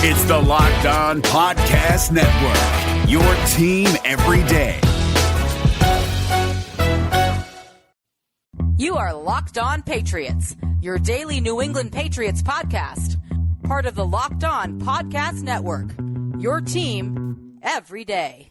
It's the Locked On Podcast Network, your team every day. You are Locked On Patriots, your daily New England Patriots podcast. Part of the Locked On Podcast Network, your team every day.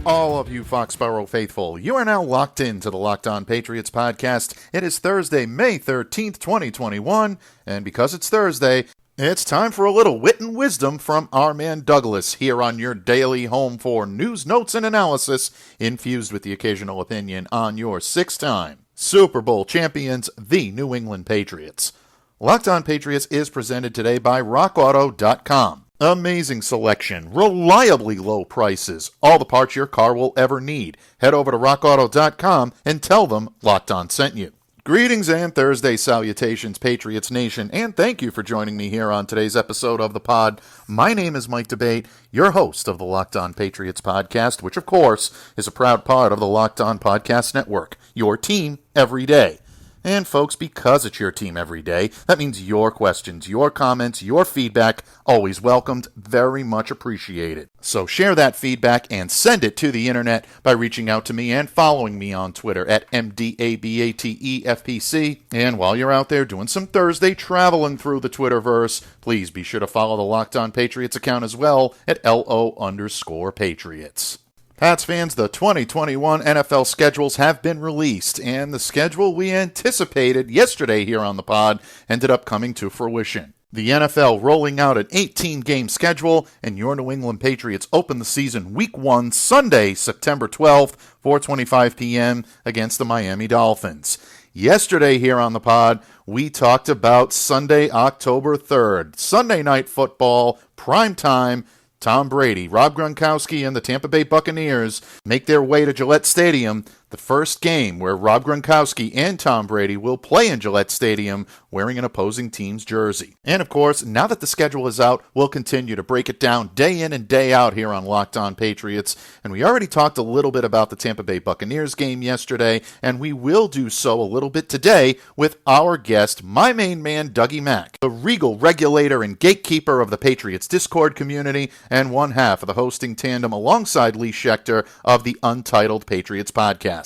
All of you Foxborough faithful, you are now locked into the Locked On Patriots podcast. It is Thursday, May 13th, 2021, and because it's Thursday, it's time for a little wit and wisdom from our man Douglas here on your daily home for news, notes, and analysis, infused with the occasional opinion on your six-time Super Bowl champions, the New England Patriots. Locked On Patriots is presented today by RockAuto.com. Amazing selection, reliably low prices, all the parts your car will ever need. Head over to rockauto.com and tell them Locked On sent you. Greetings and Thursday salutations, Patriots Nation, and thank you for joining me here on today's episode of the pod. My name is Mike DeBate, your host of the Locked On Patriots podcast, which of course is a proud part of the Locked On Podcast Network, your team every day. And folks, because it's your team every day, that means your questions, your comments, your feedback, always welcomed, very much appreciated. So share that feedback and send it to the internet by reaching out to me and following me on Twitter at MDABATEFPC. And while you're out there doing some Thursday traveling through the Twitterverse, please be sure to follow the Locked On Patriots account as well at LO_Patriots. Pats fans, the 2021 NFL schedules have been released, and the schedule we anticipated yesterday here on the pod ended up coming to fruition. The NFL rolling out an 18-game schedule, and your New England Patriots open the season Week 1 Sunday, September 12th, 4:25 p.m. against the Miami Dolphins. Yesterday here on the pod, we talked about Sunday, October 3rd, Sunday Night Football, prime time. Tom Brady, Rob Gronkowski, and the Tampa Bay Buccaneers make their way to Gillette Stadium, the first game where Rob Gronkowski and Tom Brady will play in Gillette Stadium wearing an opposing team's jersey. And of course, now that the schedule is out, we'll continue to break it down day in and day out here on Locked On Patriots. And we already talked a little bit about the Tampa Bay Buccaneers game yesterday, and we will do so a little bit today with our guest, my main man, Dougie Mack, the regal regulator and gatekeeper of the Patriots Discord community, and one half of the hosting tandem alongside Lee Schechter of the Untitled Patriots podcast.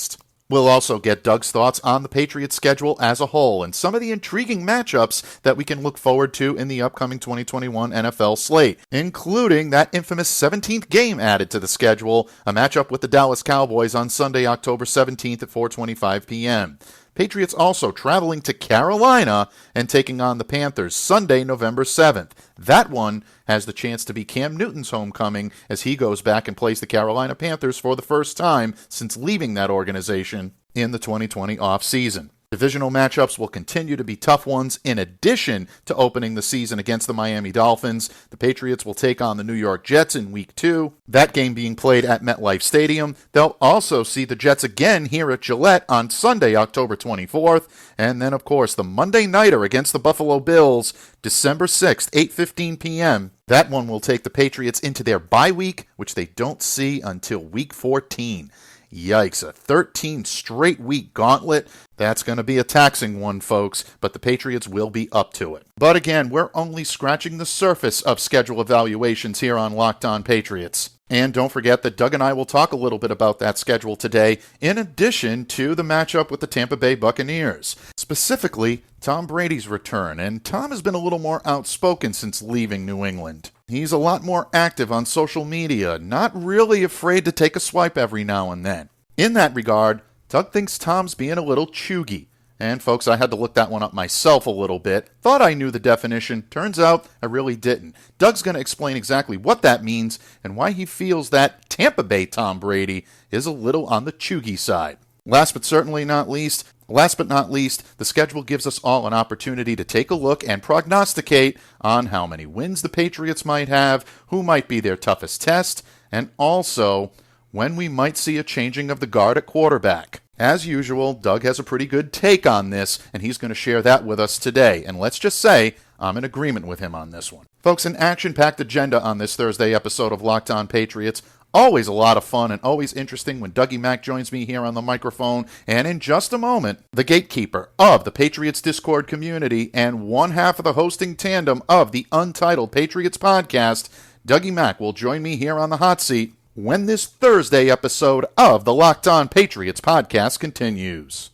We'll also get Doug's thoughts on the Patriots schedule as a whole and some of the intriguing matchups that we can look forward to in the upcoming 2021 NFL slate, including that infamous 17th game added to the schedule, a matchup with the Dallas Cowboys on Sunday, October 17th at 4:25 p.m. Patriots also traveling to Carolina and taking on the Panthers Sunday, November 7th. That one has the chance to be Cam Newton's homecoming as he goes back and plays the Carolina Panthers for the first time since leaving that organization in the 2020 offseason. Divisional matchups will continue to be tough ones. In addition to opening the season against the Miami Dolphins, the Patriots will take on the New York Jets in Week 2, that game being played at MetLife Stadium. They'll also see the Jets again here at Gillette on Sunday, October 24th, and then, of course, the Monday Nighter against the Buffalo Bills, December 6th, 8:15 p.m. That one will take the Patriots into their bye week, which they don't see until Week 14. Yikes, a 13 straight week gauntlet. That's going to be a taxing one, folks, but the Patriots will be up to it. But again, we're only scratching the surface of schedule evaluations here on Locked On Patriots. And don't forget that Doug and I will talk a little bit about that schedule today, in addition to the matchup with the Tampa Bay Buccaneers. Specifically, Tom Brady's return, and Tom has been a little more outspoken since leaving New England. He's a lot more active on social media, not really afraid to take a swipe every now and then. In that regard, Doug thinks Tom's being a little chuggy. And folks, I had to look that one up myself a little bit. Thought I knew the definition. Turns out I really didn't. Doug's going to explain exactly what that means and why he feels that Tampa Bay Tom Brady is a little on the chuggy side. Last but not least, the schedule gives us all an opportunity to take a look and prognosticate on how many wins the Patriots might have, who might be their toughest test, and also when we might see a changing of the guard at quarterback. As usual, Doug has a pretty good take on this, and he's going to share that with us today. And let's just say, I'm in agreement with him on this one. Folks, an action-packed agenda on this Thursday episode of Locked On Patriots. Always a lot of fun and always interesting when Dougie Mack joins me here on the microphone. And in just a moment, the gatekeeper of the Patriots Discord community and one half of the hosting tandem of the Untitled Patriots podcast, Dougie Mack will join me here on the hot seat when this Thursday episode of the Locked On Patriots podcast continues.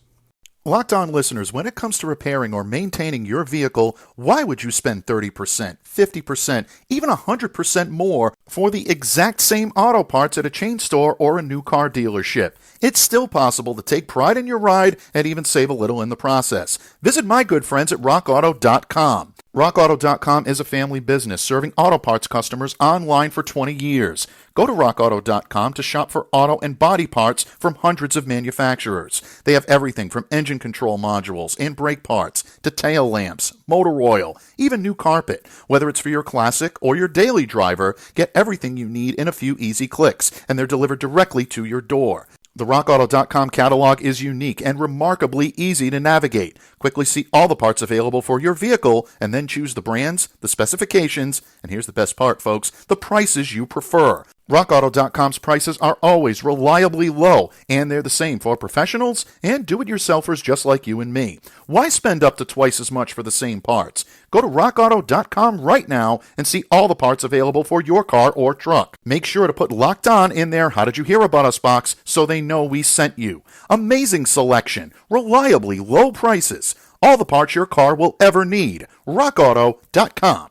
Locked On listeners, when it comes to repairing or maintaining your vehicle, why would you spend 30%, 50%, even 100% more for the exact same auto parts at a chain store or a new car dealership? It's still possible to take pride in your ride and even save a little in the process. Visit my good friends at rockauto.com. RockAuto.com is a family business serving auto parts customers online for 20 years. Go to RockAuto.com to shop for auto and body parts from hundreds of manufacturers. They have everything from engine control modules and brake parts to tail lamps, motor oil, even new carpet. Whether it's for your classic or your daily driver, get everything you need in a few easy clicks, and they're delivered directly to your door. The RockAuto.com catalog is unique and remarkably easy to navigate. Quickly see all the parts available for your vehicle and then choose the brands, the specifications, and here's the best part, folks, the prices you prefer. RockAuto.com's prices are always reliably low, and they're the same for professionals and do-it-yourselfers just like you and me. Why spend up to twice as much for the same parts? Go to RockAuto.com right now and see all the parts available for your car or truck. Make sure to put Locked On in their How Did You Hear About Us box so they know we sent you. Amazing selection, reliably low prices, all the parts your car will ever need. RockAuto.com.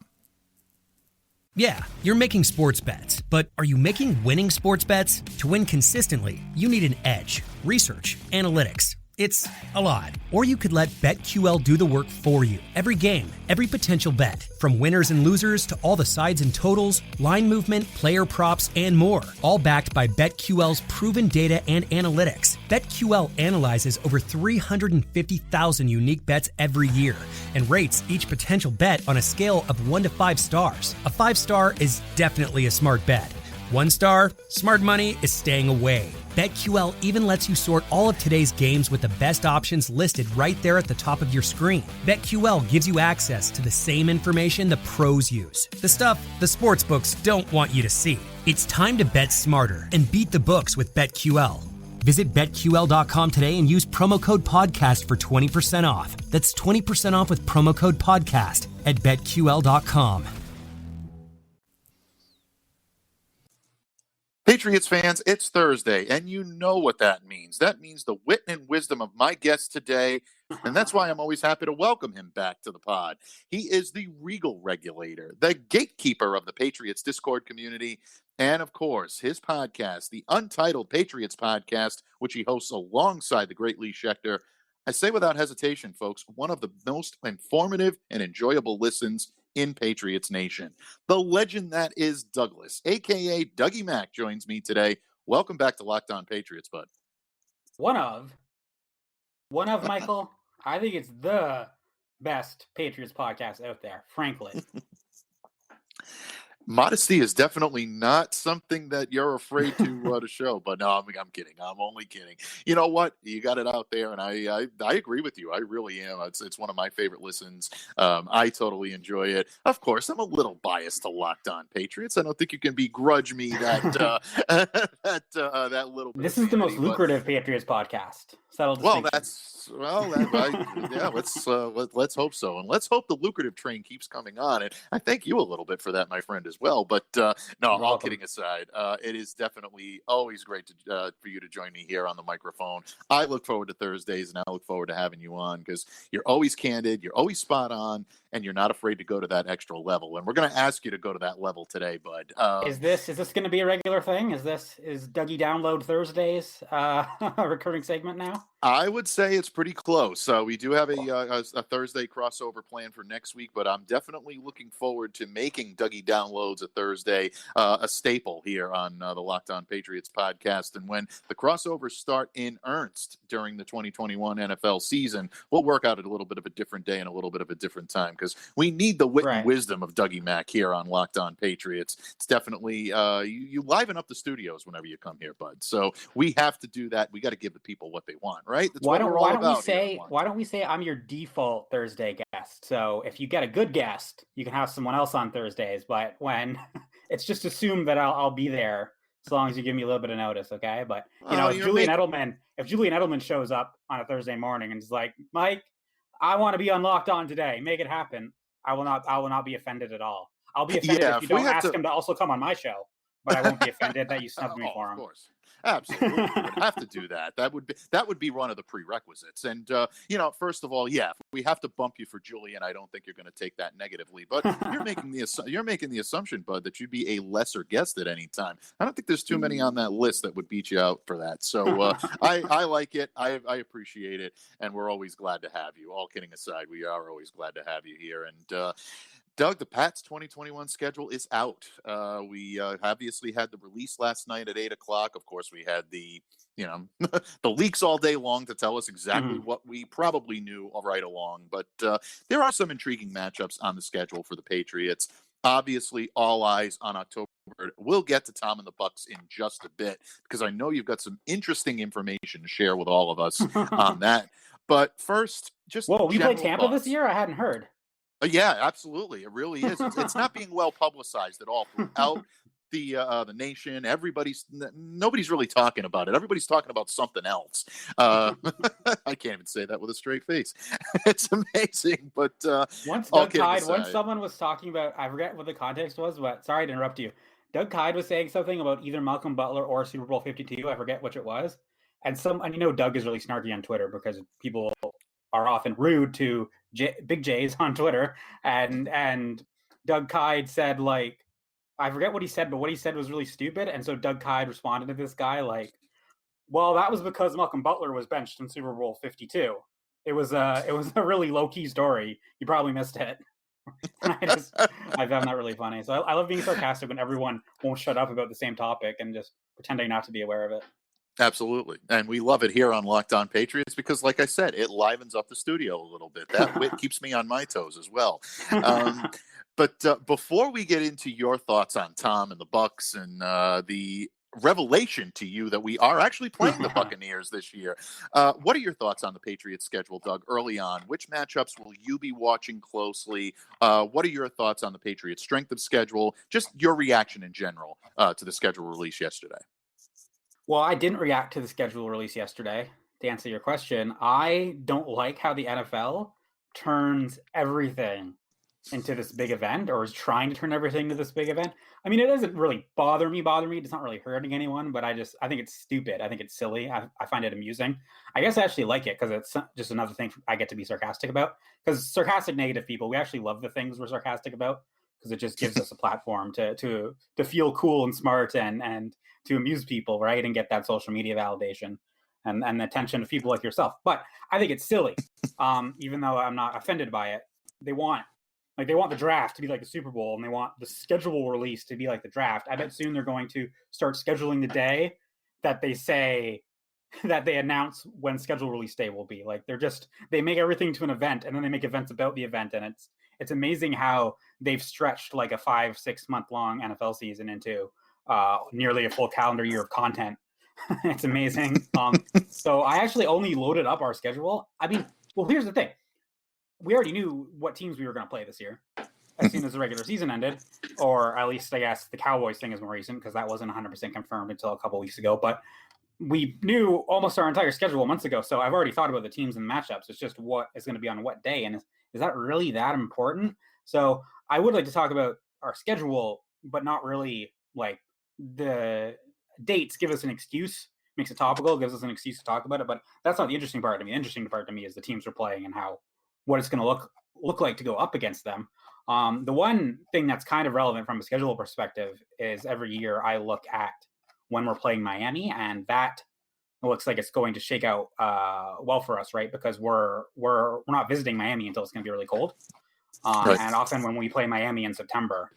Yeah, you're making sports bets, but are you making winning sports bets? To win consistently, you need an edge, research, analytics. It's a lot. Or you could let BetQL do the work for you. Every game, every potential bet, from winners and losers to all the sides and totals, line movement, player props, and more, all backed by BetQL's proven data and analytics. BetQL analyzes over 350,000 unique bets every year and rates each potential bet on a scale of 1 to 5 stars. A 5-star is definitely a smart bet. 1 star, smart money is staying away. BetQL even lets you sort all of today's games with the best options listed right there at the top of your screen. BetQL gives you access to the same information the pros use. The stuff the sportsbooks don't want you to see. It's time to bet smarter and beat the books with BetQL. Visit BetQL.com today and use promo code PODCAST for 20% off. That's 20% off with promo code PODCAST at BetQL.com. Patriots fans, it's Thursday, and you know what that means. That means the wit and wisdom of my guest today, and that's why I'm always happy to welcome him back to the pod. He is the Regal Regulator, the gatekeeper of the Patriots Discord community, and of course, his podcast, the Untitled Patriots podcast, which he hosts alongside the great Lee Schechter. I say without hesitation, folks, one of the most informative and enjoyable listens in Patriots Nation. The legend that is Douglas, a.k.a. Dougie Mack, joins me today. Welcome back to Locked On Patriots, bud. One of, Michael. I think it's the best Patriots podcast out there, frankly. Modesty is definitely not something that you're afraid to show, but no, I'm kidding. I'm only kidding. You know what? You got it out there, and I agree with you. I really am. It's one of my favorite listens. I totally enjoy it. Of course, I'm a little biased to Locked On Patriots. I don't think you can begrudge me that that little bit. This is the most lucrative Patriots podcast. Let's hope so, and let's hope the lucrative train keeps coming on. And I thank you a little bit for that, my friend, as well. But no, all kidding aside, it is definitely always great for you to join me here on the microphone. I look forward to Thursdays, and I look forward to having you on because you're always candid, you're always spot on, and you're not afraid to go to that extra level. And we're going to ask you to go to that level today, bud. Is this going to be a regular thing? Is Dougie Download Thursdays a recurring segment now? I would say it's pretty close. We do have a Thursday crossover plan for next week, but I'm definitely looking forward to making Dougie Downloads a Thursday a staple here on the Locked On Patriots podcast. And when the crossovers start in earnest during the 2021 NFL season, we'll work out a little bit of a different day and a little bit of a different time because we need the wit and wisdom of Dougie Mack here on Locked On Patriots. It's definitely you liven up the studios whenever you come here, bud. So we have to do that. We got to give the people what they want, right? right? That's what we're all about here. Why don't we say I'm your default Thursday guest? So if you get a good guest, you can have someone else on Thursdays. But when it's just assumed that I'll be there as long as you give me a little bit of notice, okay? But if Julian Edelman shows up on a Thursday morning and is like, Mike, I want to be on Locked On today, make it happen. I will not be offended at all. I'll be offended if you don't ask him to also come on my show, but I won't be offended that you snubbed me for him. Of course. Absolutely. We would have to do that. That would be one of the prerequisites. And, first of all, if we have to bump you for Julian, I don't think you're going to take that negatively. But you're making the assumption, Bud, that you'd be a lesser guest at any time. I don't think there's too many on that list that would beat you out for that. So I like it. I appreciate it. And we're always glad to have you. All kidding aside, we are always glad to have you here. And, Doug, the Pats 2021 schedule is out. We obviously had the release last night at 8:00. Of course, we had the leaks all day long to tell us exactly what we probably knew right along. But there are some intriguing matchups on the schedule for the Patriots. Obviously, all eyes on October. We'll get to Tom and the Bucs in just a bit because I know you've got some interesting information to share with all of us on that. But first, just we play Tampa thoughts. this year? I hadn't heard. Yeah, absolutely. It really is. It's not being well publicized at all throughout the nation. Nobody's really talking about it. Everybody's talking about something else. I can't even say that with a straight face. It's amazing. But once someone was talking about, I forget what the context was, but sorry to interrupt you. Doug Kyde was saying something about either Malcolm Butler or Super Bowl 52. I forget which it was. And Doug is really snarky on Twitter because people are often rude to Big J's on Twitter, and Doug Kyde said, like, I forget what he said, but what he said was really stupid, and so Doug Kyde responded to this guy like, well, that was because Malcolm Butler was benched in Super Bowl 52. It was a really low-key story. You probably missed it. I found that really funny. So I love being sarcastic when everyone won't shut up about the same topic and just pretending not to be aware of it. Absolutely. And we love it here on Locked On Patriots because, like I said, it livens up the studio a little bit. That wit keeps me on my toes as well. But before we get into your thoughts on Tom and the Bucs and the revelation to you that we are actually playing the Buccaneers this year, what are your thoughts on the Patriots schedule, Doug, early on? Which matchups will you be watching closely? What are your thoughts on the Patriots' strength of schedule? Just your reaction in general to the schedule release yesterday. Well, I didn't react to the schedule release yesterday. To answer your question, I don't like how the NFL turns everything into this big event, or is trying to turn everything into this big event. I mean, it doesn't really bother me. It's not really hurting anyone, but I think it's stupid. I think it's silly. I find it amusing. I guess I actually like it because it's just another thing I get to be sarcastic about. Because sarcastic, negative people, we actually love the things we're sarcastic about because it just gives us a platform to feel cool and smart and to amuse people, right? And get that social media validation and the attention of people like yourself. But I think it's silly, even though I'm not offended by it. They want the draft to be like the Super Bowl, and they want the schedule release to be like the draft. I bet soon they're going to start scheduling the day that they say that they announce when schedule release day will be. Like they make everything to an event, and then they make events about the event, and it's amazing how they've stretched like a 5-6 month long NFL season into nearly a full calendar year of content. It's amazing. So I actually only loaded up our schedule. I mean, well, here's the thing. We already knew what teams we were going to play this year as soon as the regular season ended, or at least I guess the Cowboys thing is more recent because that wasn't 100% confirmed until a couple weeks ago. But we knew almost our entire schedule months ago. So I've already thought about the teams and the matchups. It's just what is going to be on what day. And is that really that important? So I would like to talk about our schedule, but not really like the dates give us an excuse, makes it topical, gives us an excuse to talk about it. But that's not the interesting part to me. The interesting part to me is the teams we're playing and what it's going to look like to go up against them. The one thing that's kind of relevant from a schedule perspective is every year I look at when we're playing Miami, and that looks like it's going to shake out well for us, right? Because we're not visiting Miami until it's going to be really cold. Right. And often when we play Miami in September,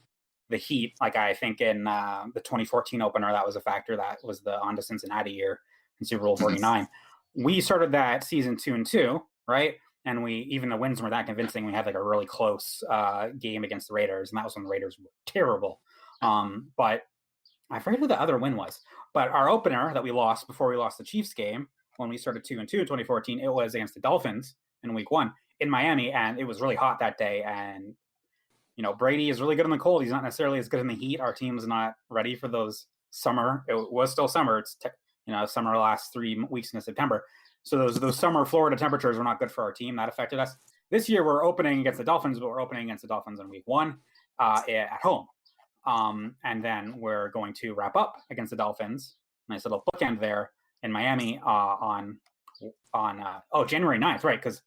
the heat, like I think in the 2014 opener, that was a factor. That was the on to Cincinnati year in Super Bowl 49. We started that season 2-2, right? And even the wins were that convincing. We had like a really close game against the Raiders, and that was when the Raiders were terrible. But I forget who the other win was. But our opener that we lost before we lost the Chiefs game, when we started 2-2 in 2014, it was against the Dolphins in week 1 in Miami, and it was really hot that day. And Brady is really good in the cold. He's not necessarily as good in the heat. Our team is not ready for those summer. It was still summer. It's summer lasts 3 weeks into September. So those summer Florida temperatures were not good for our team. That affected us. This year we're opening against the Dolphins, but we're opening against the Dolphins in week 1 at home. And then we're going to wrap up against the Dolphins. Nice little bookend there in Miami on January 9th, right? Because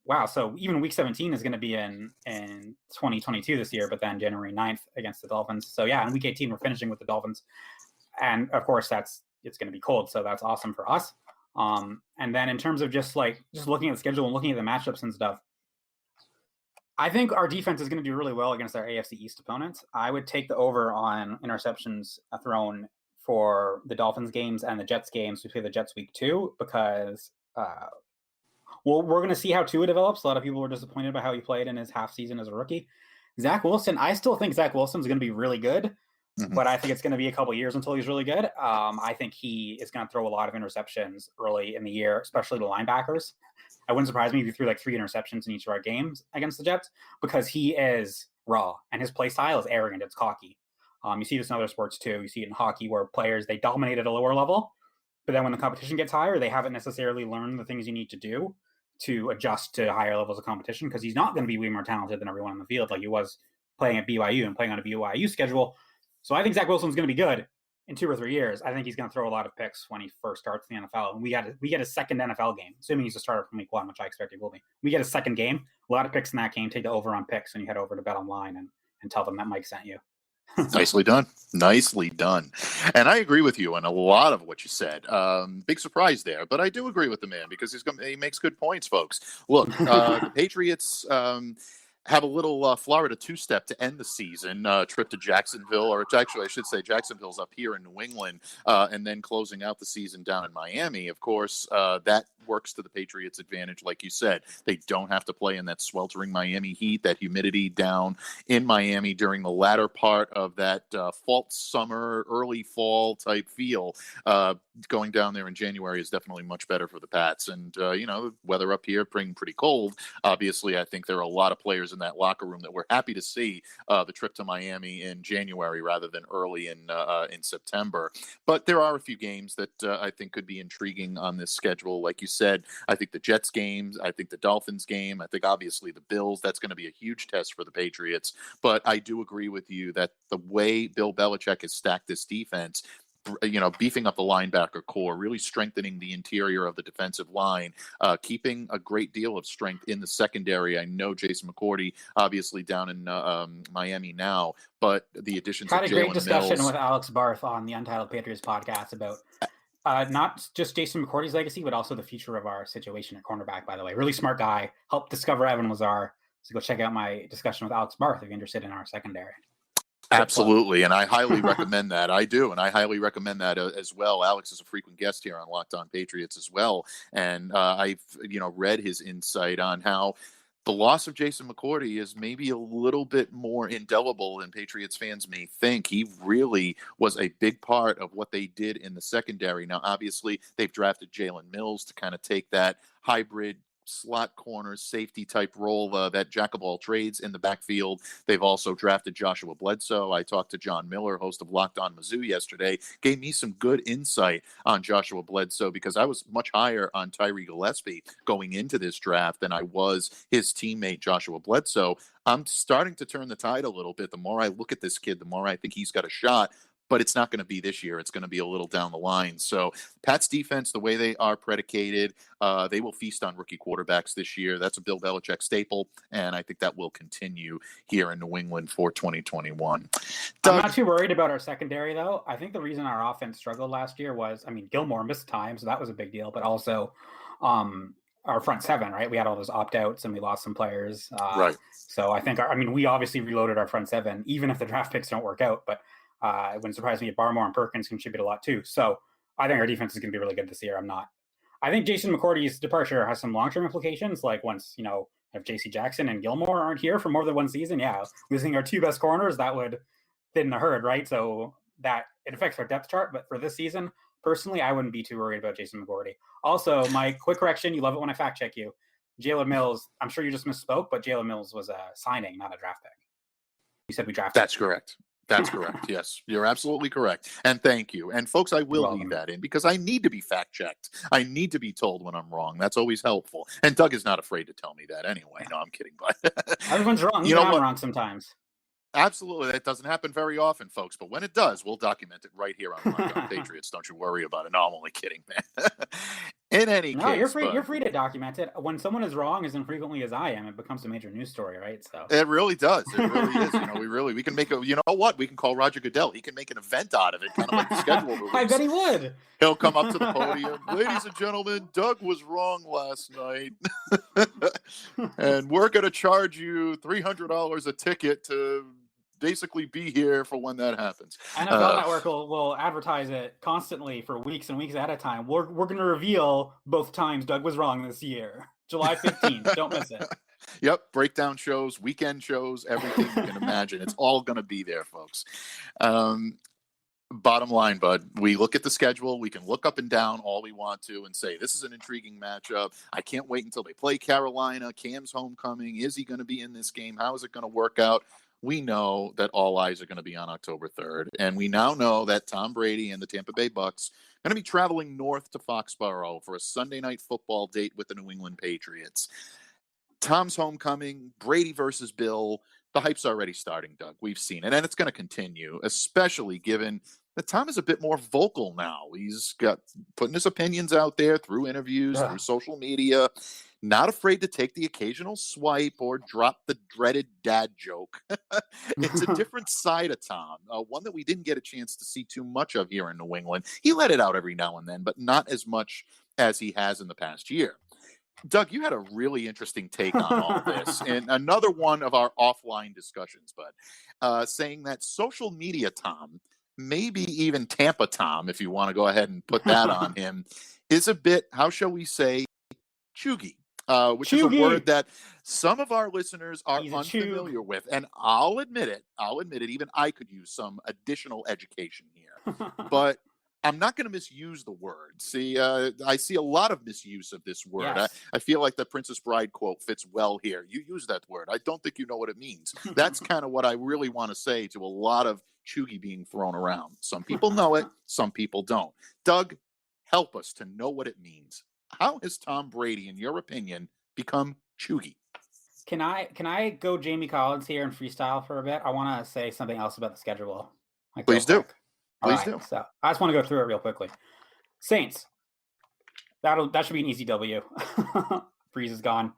wow, so even week 17 is going to be in 2022 this year, but then January 9th against the Dolphins. So yeah, in week 18 we're finishing with the Dolphins, and of course it's going to be cold, so that's awesome for us. And then in terms of just looking at the schedule and looking at the matchups and stuff, I think our defense is going to do really well against our AFC East opponents. I would take the over on interceptions thrown for the Dolphins games and the Jets games. We play the Jets week 2 because we're going to see how Tua develops. A lot of people were disappointed by how he played in his half season as a rookie. Zach Wilson, I still think Zach Wilson is going to be really good, but I think it's going to be a couple years until he's really good. I think he is going to throw a lot of interceptions early in the year, especially to linebackers. It wouldn't surprise me if he threw like 3 interceptions in each of our games against the Jets, because he is raw and his play style is arrogant. It's cocky. You see this in other sports too. You see it in hockey where players, they dominate at a lower level, but then when the competition gets higher, they haven't necessarily learned the things you need to do to adjust to higher levels of competition, because he's not going to be way more talented than everyone on the field like he was playing at BYU and playing on a BYU schedule. So I think Zach Wilson's going to be good in 2 or 3 years. I think he's going to throw a lot of picks when he first starts the NFL. And we get a second NFL game, assuming he's a starter from week 1, which I expect he will be. We get a second game, a lot of picks in that game. Take the over on picks when you head over to Bet Online and tell them that Mike sent you. Nicely done. Nicely done. And I agree with you on a lot of what you said. Big surprise there, but I do agree with the man because he makes good points, folks. Look, the Patriots have a little Florida two-step to end the season, trip to Jacksonville, or actually I should say Jacksonville's up here in New England, and then closing out the season down in Miami. Of course, that works to the Patriots' advantage. Like you said, they don't have to play in that sweltering Miami heat, that humidity down in Miami during the latter part of that false summer, early fall type feel. Going down there in January is definitely much better for the Pats. And, the weather up here being pretty cold. Obviously, I think there are a lot of players in that locker room that we're happy to see the trip to Miami in January rather than early in September. But there are a few games that I think could be intriguing on this schedule. Like you said, I think the Jets games, I think the Dolphins game, I think obviously the Bills, that's going to be a huge test for the Patriots. But I do agree with you that the way Bill Belichick has stacked this defense, beefing up the linebacker core, really strengthening the interior of the defensive line, keeping a great deal of strength in the secondary. I know Jason McCourty, obviously down in Miami now, but the additions of Jalen Mills. Had a great discussion with Alex Barth on the Untitled Patriots podcast about not just Jason McCourty's legacy, but also the future of our situation at cornerback, by the way. Really smart guy. Helped discover Evan Lazar. So go check out my discussion with Alex Barth if you're interested in our secondary. Absolutely, and I highly recommend that. I do, and I highly recommend that as well. Alex is a frequent guest here on Locked On Patriots as well, and I've read his insight on how the loss of Jason McCourty is maybe a little bit more indelible than Patriots fans may think. He really was a big part of what they did in the secondary. Now, obviously, they've drafted Jalen Mills to kind of take that hybrid slot corner safety type role, that jack of all trades in the backfield. They've also drafted Joshua Bledsoe. I talked to John Miller, host of Locked On Mizzou yesterday, gave me some good insight on Joshua Bledsoe because I was much higher on Tyree Gillespie going into this draft than I was his teammate Joshua Bledsoe. I'm starting to turn the tide a little bit. The more I look at this kid, the more I think he's got a shot. But it's not going to be this year. It's going to be a little down the line. So Pat's defense, the way they are predicated, they will feast on rookie quarterbacks this year. That's a Bill Belichick staple, and I think that will continue here in New England for 2021. I'm not too worried about our secondary, though. I think the reason our offense struggled last year was, Gilmore missed time, so that was a big deal, but also our front seven, right? We had all those opt-outs, and we lost some players. Right. So I think, we obviously reloaded our front seven, even if the draft picks don't work out, but it wouldn't surprise me if Barmore and Perkins contribute a lot too. So I think our defense is going to be really good this year. I think Jason McCourty's departure has some long-term implications. Like once, if JC Jackson and Gilmore aren't here for more than one season, losing our 2 best corners, that would thin the herd, right? So that it affects our depth chart. But for this season, Personally, I wouldn't be too worried about Jason McGorty. Also, my quick correction, you love it when I fact check you. Jalen Mills, I'm sure you just misspoke, but Jalen Mills was a signing, not a draft pick. You said we drafted. That's correct. That's correct. Yes, you're absolutely correct. And thank you. And folks, I will leave that in because I need to be fact checked. I need to be told when I'm wrong. That's always helpful. And Doug is not afraid to tell me that anyway. No, I'm kidding. But everyone's wrong. You know I'm wrong sometimes. Absolutely. That doesn't happen very often, folks. But when it does, we'll document it right here on Locked On Patriots. Don't you worry about it. No, I'm only kidding, man. In any case, you're free to document it. When someone is wrong as infrequently as I am, it becomes a major news story, right? So it really does. It really is. We can make you know what? We can call Roger Goodell. He can make an event out of it, kind of like the schedule release. I bet he would. He'll come up to the podium. Ladies and gentlemen, Doug was wrong last night. And we're going to charge you $300 a ticket to basically be here for when that happens. NFL Network will advertise it constantly for weeks and weeks at a time. We're going to reveal both times Doug was wrong this year. July 15th. Don't miss it. Yep. Breakdown shows, weekend shows, everything you can imagine. It's all going to be there, folks. Bottom line, bud, we look at the schedule. We can look up and down all we want to and say, this is an intriguing matchup. I can't wait until they play Carolina. Cam's homecoming. Is he going to be in this game? How is it going to work out? We know that all eyes are going to be on October 3rd. And we now know that Tom Brady and the Tampa Bay Bucks are going to be traveling north to Foxborough for a Sunday night football date with the New England Patriots. Tom's homecoming, Brady versus Bill. The hype's already starting, Doug. We've seen it, and it's going to continue, especially given that Tom is a bit more vocal now. He's got putting his opinions out there through interviews, through social media, not afraid to take the occasional swipe or drop the dreaded dad joke. It's a different side of Tom, one that we didn't get a chance to see too much of here in New England. He let it out every now and then, but not as much as he has in the past year. Doug, you had a really interesting take on all this, and another one of our offline discussions, bud, saying that social media Tom, maybe even Tampa Tom, if you want to go ahead and put that on him, is a bit, how shall we say, chuggy, which is a word that some of our listeners are unfamiliar with. And I'll admit it, even I could use some additional education here. But I'm not going to misuse the word. See, I see a lot of misuse of this word. Yes. I feel like the Princess Bride quote fits well here. You use that word. I don't think you know what it means. That's kind of what I really want to say to a lot of chuggy being thrown around. Some people know it. Some people don't. Doug, help us to know what it means. How has Tom Brady, in your opinion, become chuggy? Can I go Jamie Collins here and freestyle for a bit? I want to say something else about the schedule. Please do. Please do. So I just want to go through it real quickly. Saints. That should be an easy W. Breeze is gone.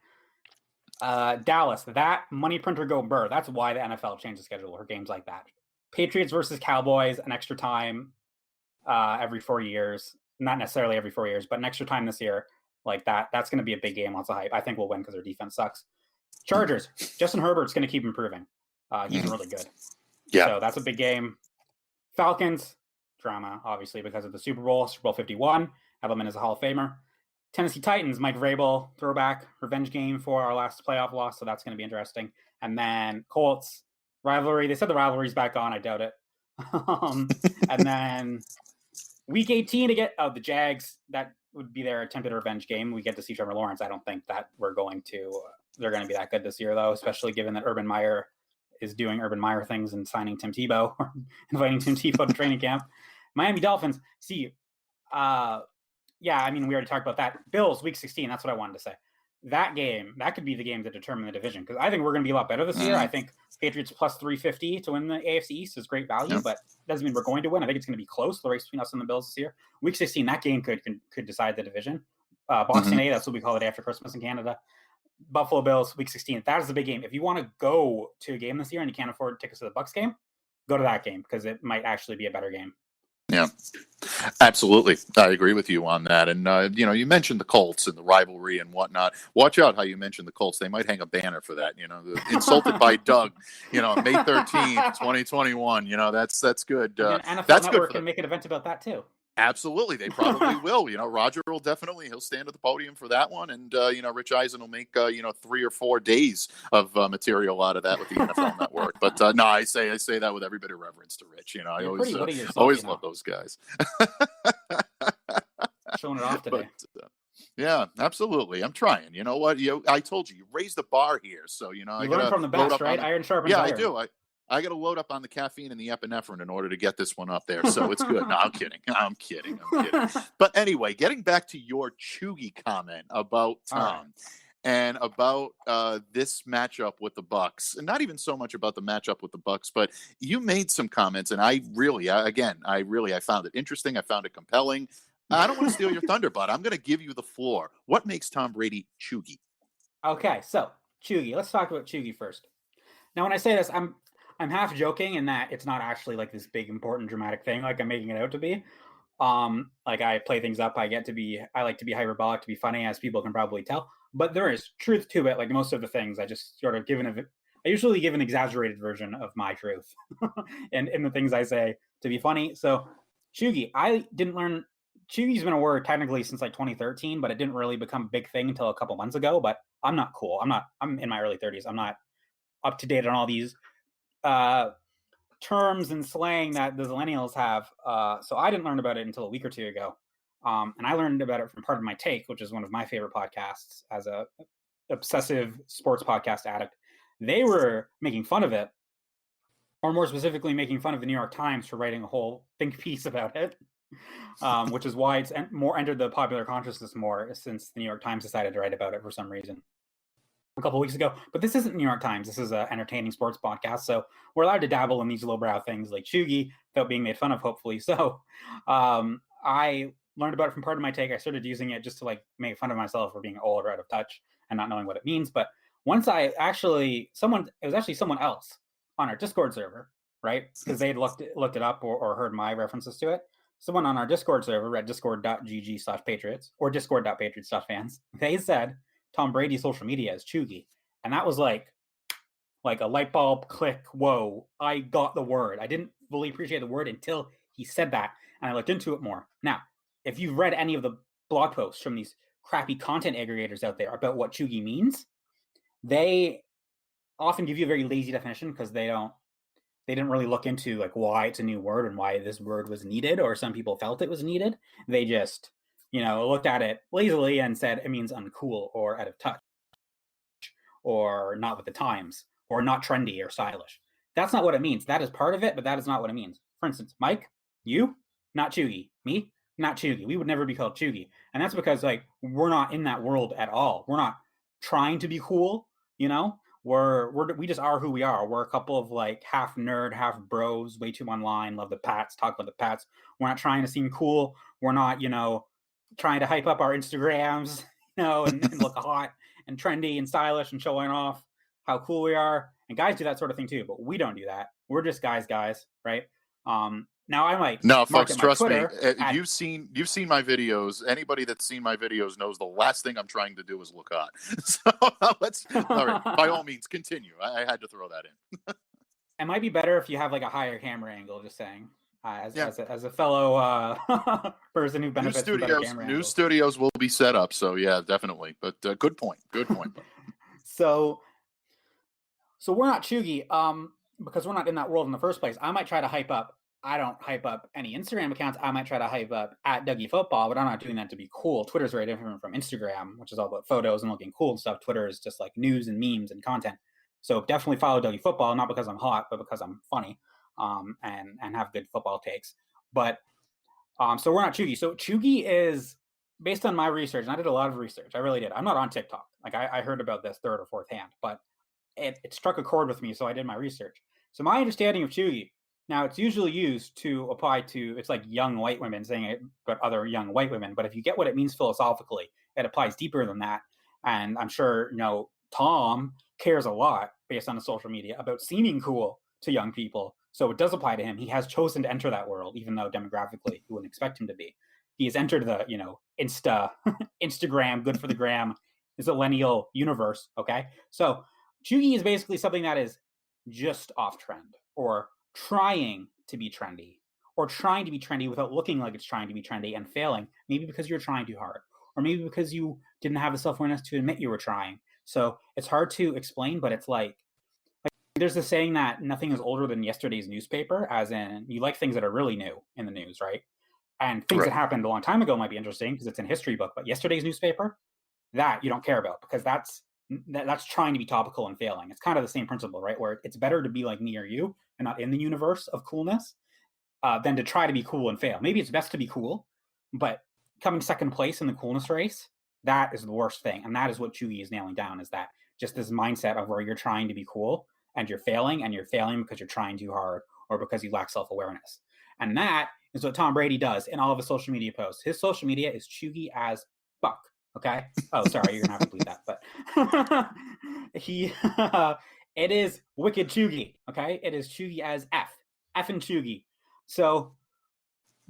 Dallas. That money printer go Burr. That's why the NFL changed the schedule for games like that. Patriots versus Cowboys, an extra time every 4 years. Not necessarily every 4 years, but an extra time this year. Like that. That's going to be a big game. Lots of hype. I think we'll win because their defense sucks. Chargers. Justin Herbert's going to keep improving. He's really good. Yeah. So that's a big game. Falcons, drama, obviously, because of the Super Bowl 51. Edelman is a Hall of Famer. Tennessee Titans, Mike Vrabel, throwback, revenge game for our last playoff loss, so that's going to be interesting. And then Colts, rivalry. They said the rivalry's back on. I doubt it. And then Week 18 to get the Jags. That would be their attempted revenge game. We get to see Trevor Lawrence. I don't think that they're going to be that good this year, though, especially given that Urban Meyer is doing Urban Meyer things and signing Tim Tebow or inviting Tim Tebow to training camp. Miami Dolphins. We already talked about that. Bills, Week 16. That's what I wanted to say. That game, that could be the game to determine the division because I think we're going to be a lot better this year. I think Patriots plus 350 to win the AFC East is great value, but doesn't mean we're going to win. I think it's going to be close, the race between us and the Bills this year. Week 16, that game could decide the division. Boxing Day, that's what we call the day after Christmas in Canada. Buffalo Bills, Week 16. That is the big game. If you want to go to a game this year and you can't afford tickets to the Bucs game, go to that game because it might actually be a better game. Yeah, absolutely. I agree with you on that. And, you mentioned the Colts and the rivalry and whatnot. Watch out how you mentioned the Colts. They might hang a banner for that, insulted by Doug, May 13th, 2021. That's good. NFL that's Network good can make an event about that too. Absolutely. They probably will. Roger will he'll stand at the podium for that one. And, Rich Eisen will make, 3 or 4 days of material out of that with the NFL Network. But no, I say that with every bit of reverence to Rich. I always love those guys. Showing it off today. But, yeah, absolutely. I'm trying. You know what? I told you raised the bar here, so I learn gotta from the load best, up right? on Iron sharpens yeah, iron. I do. I got to load up on the caffeine and the epinephrine in order to get this one up there, so it's good. No, I'm kidding. I'm kidding. But anyway, getting back to your Chugi comment about Tom and about this matchup with the Bucks, and not even so much about the matchup with the Bucks, but you made some comments, and I found it interesting. I found it compelling. I don't want to steal your thunder, but I'm going to give you the floor. What makes Tom Brady Chugi? Okay, so Chugi. Let's talk about Chugi first. Now, when I say this, I'm half joking in that it's not actually like this big, important, dramatic thing like I'm making it out to be. Like I play things up. I like to be hyperbolic, to be funny, as people can probably tell. But there is truth to it. Like most of the things, I just sort of I usually give an exaggerated version of my truth and in the things I say to be funny. So Chugi, I didn't learn. Chugi's been a word technically since like 2013, but it didn't really become a big thing until a couple months ago. But I'm not cool. I'm in my early 30s. I'm not up to date on all these terms and slang that the millennials have. So I didn't learn about it until a week or two ago. And I learned about it from Part of My Take, which is one of my favorite podcasts as a obsessive sports podcast addict. They were making fun of it, or more specifically, making fun of the New York Times for writing a whole think piece about it, which is why it's more entered the popular consciousness more since the New York Times decided to write about it for some reason a couple of weeks ago. But this isn't New York Times. This is an entertaining sports podcast. So we're allowed to dabble in these lowbrow things like Chugi without being made fun of, hopefully. So I learned about it from Part of My Take. I started using it just to like make fun of myself for being old or out of touch and not knowing what it means. But once it was actually someone else on our Discord server, right? Because they had looked it up or heard my references to it. Someone on our Discord server at discord.gg/patriots or discord.patriots.fans, they said Tom Brady's social media is Chugi. And that was like a light bulb click. Whoa, I got the word. I didn't fully appreciate the word until he said that. And I looked into it more. Now, if you've read any of the blog posts from these crappy content aggregators out there about what Chugi means, they often give you a very lazy definition because they didn't really look into like why it's a new word and why this word was needed, or some people felt it was needed. They just looked at it lazily and said it means uncool or out of touch or not with the times or not trendy or stylish. That's not what it means. That is part of it, but that is not what it means. For instance, Mike, you, not Chugi. Me, not Chugi. We would never be called Chugi. And that's because like we're not in that world at all. We're not trying to be cool, we just are who we are. We're a couple of like half nerd, half bros, way too online, love the Pats, talk about the Pats. We're not trying to seem cool. We're not, trying to hype up our Instagrams, and look hot and trendy and stylish and showing off how cool we are. And guys do that sort of thing too, but we don't do that. We're just guys, right? Now I might. No, folks, trust me. You've seen my videos. Anybody that's seen my videos knows the last thing I'm trying to do is look hot. So all right. By all means, continue. I had to throw that in. It might be better if you have like a higher camera angle. Just saying, as a fellow person who benefits from better camera angles. New studios will be set up. So yeah, definitely. But good point. Good point. So we're not Chugi, because we're not in that world in the first place. I might try to hype up. I don't hype up any Instagram accounts. I might try to hype up at Dougie Football, but I'm not doing that to be cool. Twitter's very different from Instagram, which is all about photos and looking cool and stuff. Twitter is just like news and memes and content. So definitely follow Dougie Football, not because I'm hot, but because I'm funny, and have good football takes. But so we're not Chugi. So Chugi is based on my research, and I did a lot of research. I really did. I'm not on TikTok. Like I heard about this third or fourth hand, but it struck a chord with me, so I did my research. So my understanding of Chugi. Now, it's usually used to apply to, it's like young white women saying it, but other young white women. But if you get what it means philosophically, it applies deeper than that. And I'm sure, Tom cares a lot based on his social media about seeming cool to young people. So it does apply to him. He has chosen to enter that world, even though demographically you wouldn't expect him to be. He has entered the, Instagram, good for the gram, millennial universe. Okay. So Chugi is basically something that is just off trend or trying to be trendy without looking like it's trying to be trendy and failing, maybe because you're trying too hard or maybe because you didn't have the self-awareness to admit you were trying. So it's hard to explain, but it's like there's this saying that nothing is older than yesterday's newspaper, as in you like things that are really new in the news, right? And things Right. that happened a long time ago might be interesting because it's in history book, but yesterday's newspaper, that you don't care about because that's trying to be topical and failing. It's kind of the same principle, right? Where it's better to be like me or you and not in the universe of coolness than to try to be cool and fail. Maybe it's best to be cool, but coming second place in the coolness race, that is the worst thing. And that is what Chugi is nailing down, is that just this mindset of where you're trying to be cool and you're failing because you're trying too hard or because you lack self-awareness. And that is what Tom Brady does in all of his social media posts. His social media is Chugi as fuck. Okay. Oh, sorry, you're gonna have to bleep that, but it is wicked Chugi. Okay, it is Chugi as F and Chugi. So,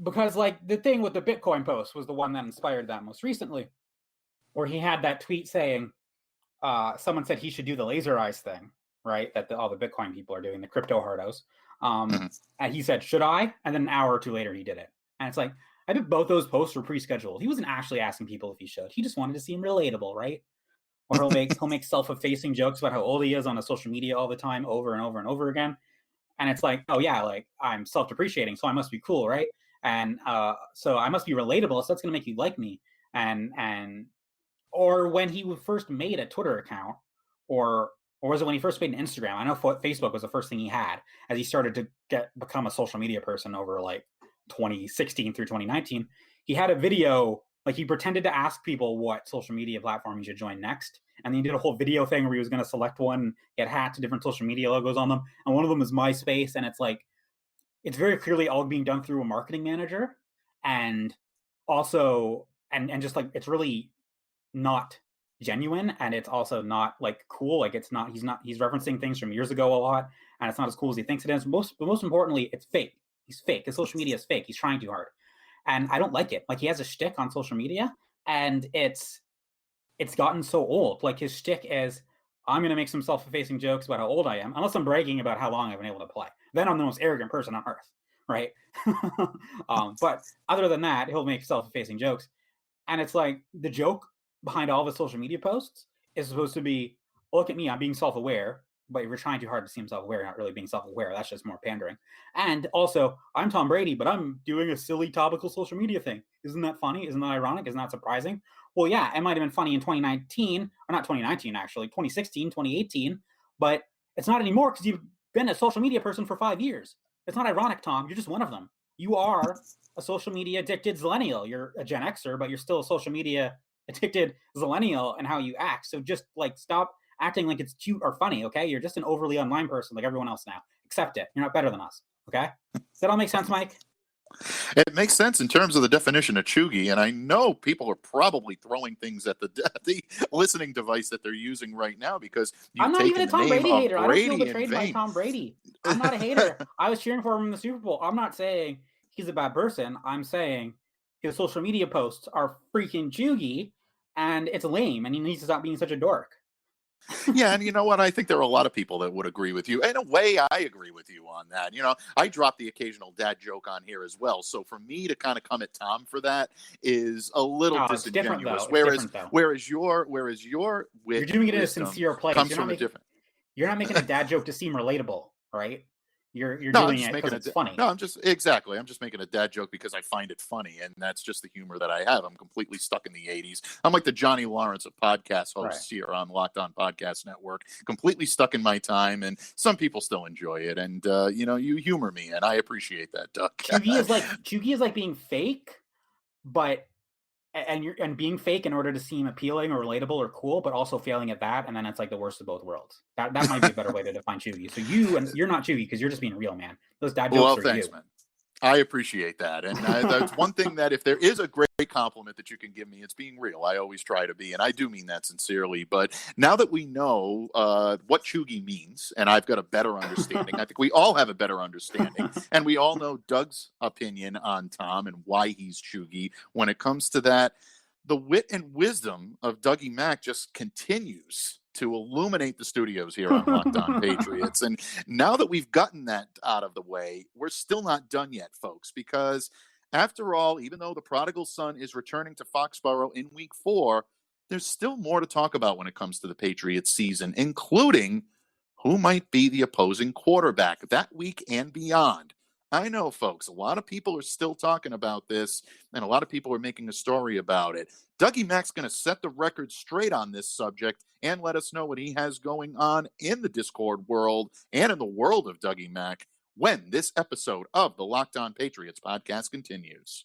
because like the thing with the Bitcoin post was the one that inspired that most recently, where he had that tweet saying, someone said he should do the laser eyes thing, right? That all the Bitcoin people are doing, the crypto hardos. And he said, should I? And then an hour or two later, he did it. And it's like, I think both those posts were pre-scheduled. He wasn't actually asking people if he should. He just wanted to seem relatable, right? Or he'll make self-effacing jokes about how old he is on the social media all the time, over and over and over again. And it's like, oh yeah, like I'm self-depreciating, so I must be cool, right? And so I must be relatable, so that's gonna make you like me. And or when he first made a Twitter account, or was it when he first made an Instagram? I know Facebook was the first thing he had as he started to become a social media person over like 2016 through 2019. He had a video, like he pretended to ask people what social media platform he should join next. And then he did a whole video thing where he was going to select one, get hats to different social media logos on them. And one of them is MySpace. And it's like, it's very clearly all being done through a marketing manager. And also, and just like, it's really not genuine. And it's also not like cool. Like he's referencing things from years ago a lot. And it's not as cool as he thinks it is. But most importantly, it's fake. He's fake. His social media is fake. He's trying too hard. And I don't like it. Like he has a shtick on social media and it's gotten so old. Like his shtick is, I'm going to make some self-effacing jokes about how old I am, unless I'm bragging about how long I've been able to play. Then I'm the most arrogant person on earth, right? But other than that, he'll make self-effacing jokes. And it's like the joke behind all the social media posts is supposed to be, look at me, I'm being self-aware. But if you're trying too hard to seem self-aware, not really being self-aware, that's just more pandering. And also, I'm Tom Brady, but I'm doing a silly topical social media thing. Isn't that funny? Isn't that ironic? Isn't that surprising? Well, yeah, it might have been funny in 2019, or not 2019, actually, 2016, 2018, but it's not anymore because you've been a social media person for 5 years. It's not ironic, Tom. You're just one of them. You are a social media addicted zillennial. You're a Gen Xer, but you're still a social media addicted zillennial in how you act. So just like stop acting like it's cute or funny, okay? You're just an overly online person like everyone else now. Accept it. You're not better than us, okay? Does that all make sense, Mike? It makes sense in terms of the definition of chuggy, and I know people are probably throwing things at the listening device that they're using right now because I'm not even a Tom Brady hater. I don't feel betrayed by Tom Brady. I'm not a hater. I was cheering for him in the Super Bowl. I'm not saying he's a bad person. I'm saying his social media posts are freaking chuggy, and it's lame, and he needs to stop being such a dork. Yeah, and you know what? I think there are a lot of people that would agree with you. In a way, I agree with you on that. You know, I drop the occasional dad joke on here as well. So for me to kind of come at Tom for that is a little disingenuous. Whereas your wit, you're doing it in a sincere place. Comes from a different. You're not making a dad joke to seem relatable, right? You're doing it because it's funny. No, I'm just making a dad joke because I find it funny, and that's just the humor that I have. I'm completely stuck in the 80s. I'm like the Johnny Lawrence of podcast hosts here on Locked On Podcast Network, completely stuck in my time, and some people still enjoy it. And you humor me, and I appreciate that, Duck. Chuggy is like being fake, but and being fake in order to seem appealing or relatable or cool, but also failing at that, and then it's like the worst of both worlds. That might be a better way to define chuggy. So you're not chuggy because you're just being real, man. Those dad jokes are thanks, you. Man. I appreciate that, and that's one thing that if there is a great compliment that you can give me, it's being real. I always try to be, and I do mean that sincerely. But now that we know what chuggy means, and I've got a better understanding, I think we all have a better understanding, and we all know Doug's opinion on Tom and why he's chuggy. When it comes to that, the wit and wisdom of Dougie Mack just continues to illuminate the studios here on Locked On Patriots. And now that we've gotten that out of the way, we're still not done yet, folks, because after all, even though the prodigal son is returning to Foxborough in week 4, there's still more to talk about when it comes to the Patriots season, including who might be the opposing quarterback that week and beyond. I know, folks. A lot of people are still talking about this, and a lot of people are making a story about it. Dougie Mack's going to set the record straight on this subject and let us know what he has going on in the Discord world and in the world of Dougie Mack when this episode of the Locked On Patriots podcast continues.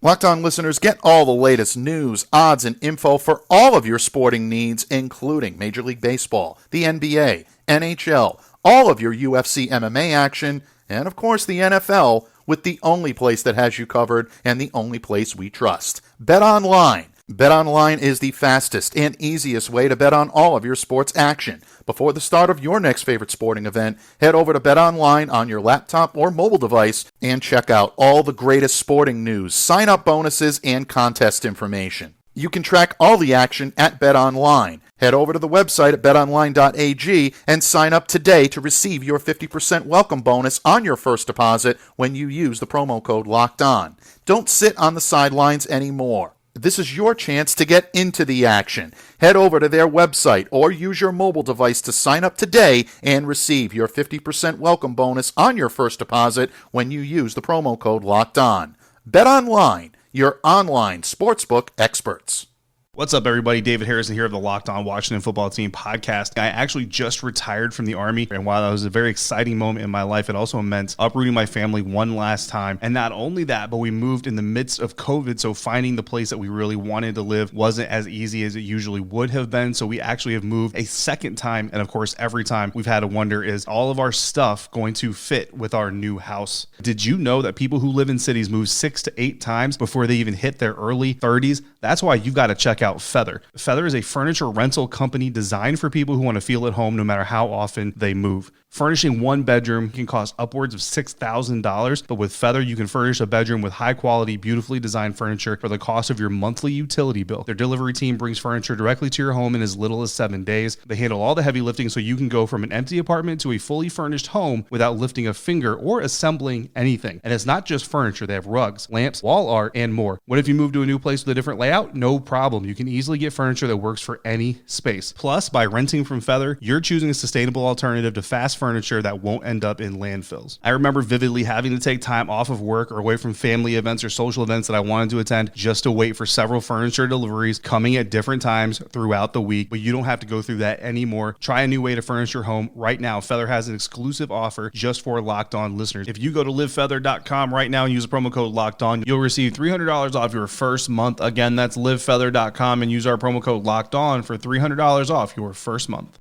Locked On listeners, get all the latest news, odds, and info for all of your sporting needs, including Major League Baseball, the NBA, NHL, all of your UFC MMA action, and of course the NFL, with the only place that has you covered and the only place we trust, BetOnline. BetOnline is the fastest and easiest way to bet on all of your sports action. Before the start of your next favorite sporting event, head over to BetOnline on your laptop or mobile device and check out all the greatest sporting news, sign-up bonuses, and contest information. You can track all the action at BetOnline. Head over to the website at betonline.ag and sign up today to receive your 50% welcome bonus on your first deposit when you use the promo code LOCKEDON. Don't sit on the sidelines anymore. This is your chance to get into the action. Head over to their website or use your mobile device to sign up today and receive your 50% welcome bonus on your first deposit when you use the promo code LOCKEDON. BetOnline, your online sportsbook experts. What's up, everybody? David Harrison here of the Locked On Washington Football Team podcast. I actually just retired from the Army, and while that was a very exciting moment in my life, it also meant uprooting my family one last time. And not only that, but we moved in the midst of COVID, so finding the place that we really wanted to live wasn't as easy as it usually would have been. So we actually have moved a second time, and of course, every time we've had to wonder, is all of our stuff going to fit with our new house? Did you know that people who live in cities move 6 to 8 times before they even hit their early 30s? That's why you've got to check out Feather. Feather is a furniture rental company designed for people who want to feel at home no matter how often they move. Furnishing one bedroom can cost upwards of $6,000, but with Feather, you can furnish a bedroom with high-quality, beautifully designed furniture for the cost of your monthly utility bill. Their delivery team brings furniture directly to your home in as little as 7 days. They handle all the heavy lifting so you can go from an empty apartment to a fully furnished home without lifting a finger or assembling anything. And it's not just furniture. They have rugs, lamps, wall art, and more. What if you move to a new place with a different layout? No problem. You can easily get furniture that works for any space. Plus, by renting from Feather, you're choosing a sustainable alternative to fast furniture that won't end up in landfills. I remember vividly having to take time off of work or away from family events or social events that I wanted to attend just to wait for several furniture deliveries coming at different times throughout the week, but you don't have to go through that anymore. Try a new way to furnish your home right now. Feather has an exclusive offer just for Locked On listeners. If you go to livefeather.com right now and use the promo code Locked On, you'll receive $300 off your first month. Again, that's livefeather.com and use our promo code Locked On for $300 off your first month.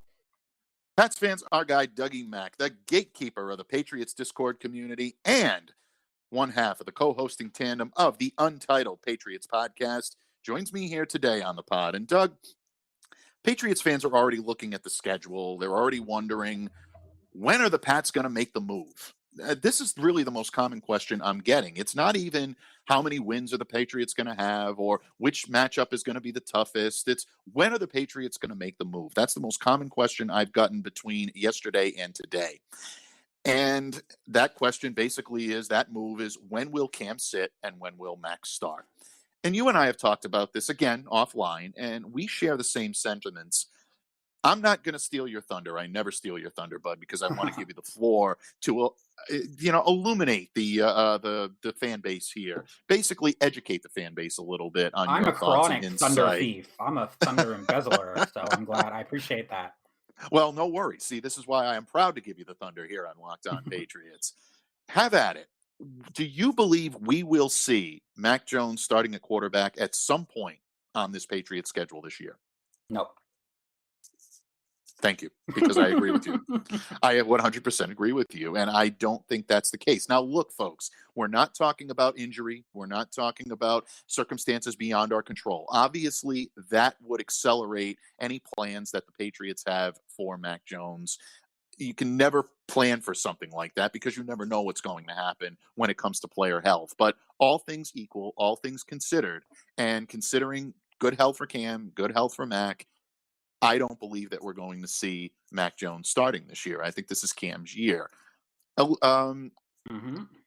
Pats fans, our guy Dougie Mack, the gatekeeper of the Patriots Discord community and one half of the co-hosting tandem of the Untitled Patriots podcast, joins me here today on the pod. And Doug, Patriots fans are already looking at the schedule. They're already wondering, when are the Pats going to make the move? This is really the most common question I'm getting. It's not even how many wins are the Patriots going to have or which matchup is going to be the toughest. It's when are the Patriots going to make the move? That's the most common question I've gotten between yesterday and today. And that question basically is, that move is, when will Cam sit and when will Max start? And you and I have talked about this again offline, and we share the same sentiments. I'm not going to steal your thunder. I never steal your thunder, bud, because I want to give you the floor to, illuminate the fan base here. Basically, educate the fan base a little bit on your thoughts and insight. I'm a chronic thunder thief. I'm a thunder embezzler, so I'm glad. I appreciate that. Well, no worries. See, this is why I am proud to give you the thunder here on Locked On Patriots. Have at it. Do you believe we will see Mac Jones starting at quarterback at some point on this Patriots schedule this year? No. Thank you, because I agree with you. I 100% agree with you, and I don't think that's the case. Now, look, folks, we're not talking about injury. We're not talking about circumstances beyond our control. Obviously, that would accelerate any plans that the Patriots have for Mac Jones. You can never plan for something like that because you never know what's going to happen when it comes to player health. But all things equal, all things considered, and considering good health for Cam, good health for Mac, I don't believe that we're going to see Mac Jones starting this year. I think this is Cam's year.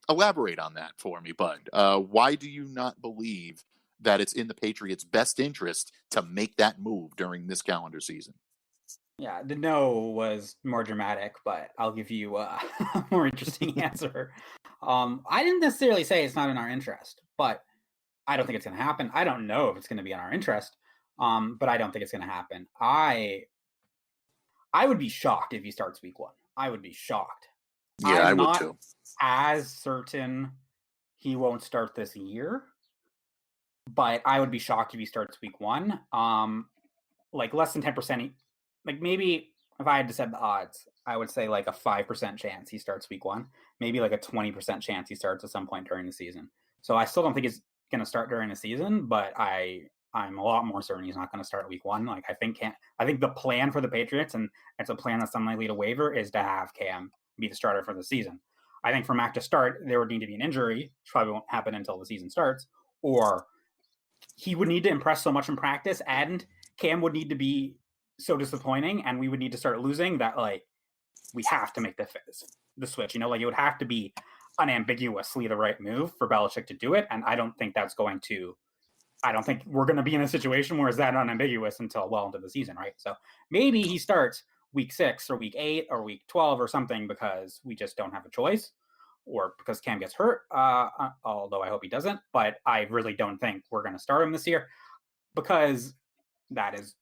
Elaborate on that for me, bud. Why do you not believe that it's in the Patriots' best interest to make that move during this calendar season? Yeah, the no was more dramatic, but I'll give you a more interesting answer. I didn't necessarily say it's not in our interest, but I don't think it's going to happen. I don't know if it's going to be in our interest, but I don't think it's going to happen. I would be shocked if he starts week 1. I would be shocked. Yeah, I I'm would not too. as certain he won't start this year, but I would be shocked if he starts week 1. Like less than 10%. Like maybe if I had to set the odds, I would say like a 5% chance he starts week 1. Maybe like a 20% chance he starts at some point during the season. So I still don't think he's going to start during the season, but I'm a lot more certain he's not going to start week 1. Like I think the plan for the Patriots, and it's a plan that's unlikely to waver, is to have Cam be the starter for the season. I think for Mac to start, there would need to be an injury, which probably won't happen until the season starts, or he would need to impress so much in practice, and Cam would need to be so disappointing, and we would need to start losing that, like, we have to make the switch. You know, like it would have to be unambiguously the right move for Belichick to do it, and I don't think we're going to be in a situation where it's that unambiguous until well into the season, right? So maybe he starts week 6 or week 8 or week 12 or something because we just don't have a choice, or because Cam gets hurt, although I hope he doesn't. But I really don't think we're going to start him this year, because that is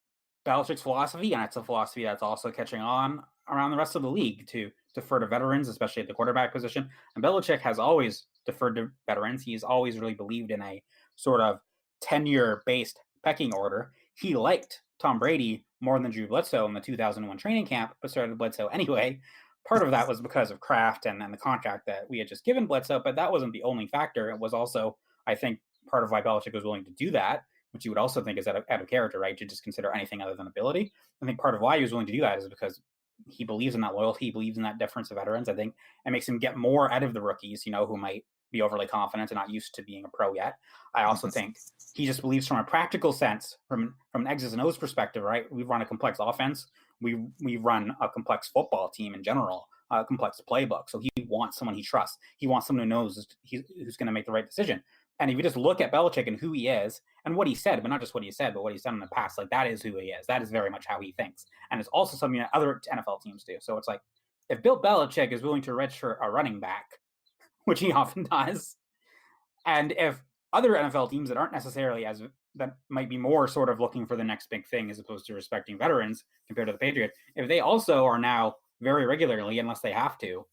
Belichick's philosophy, and it's a philosophy that's also catching on around the rest of the league, to defer to veterans, especially at the quarterback position. And Belichick has always deferred to veterans. He's always really believed in a sort of tenure-based pecking order. He liked Tom Brady more than Drew Bledsoe in the 2001 training camp, but started Bledsoe anyway. Part of that was because of Kraft and the contract that we had just given Bledsoe, but that wasn't the only factor. It was also, I think, part of why Belichick was willing to do that, which you would also think is out of character, right? To just consider anything other than ability. I think part of why he was willing to do that is because he believes in that loyalty, he believes in that deference to veterans. I think it makes him get more out of the rookies, who might be overly confident and not used to being a pro yet. I also think he just believes, from a practical sense, from an X's and O's perspective, right? We run a complex offense. We run a complex football team in general, a complex playbook. So he wants someone he trusts. He wants someone who knows who's going to make the right decision. And if you just look at Belichick and who he is and what he said, but not just what he said, but what he's done in the past, like, that is who he is. That is very much how he thinks. And it's also something that other NFL teams do. So it's like, if Bill Belichick is willing to redshirt a running back, which he often does, and if other NFL teams that aren't necessarily that might be more sort of looking for the next big thing as opposed to respecting veterans compared to the Patriots, if they also are now very regularly, unless they have to,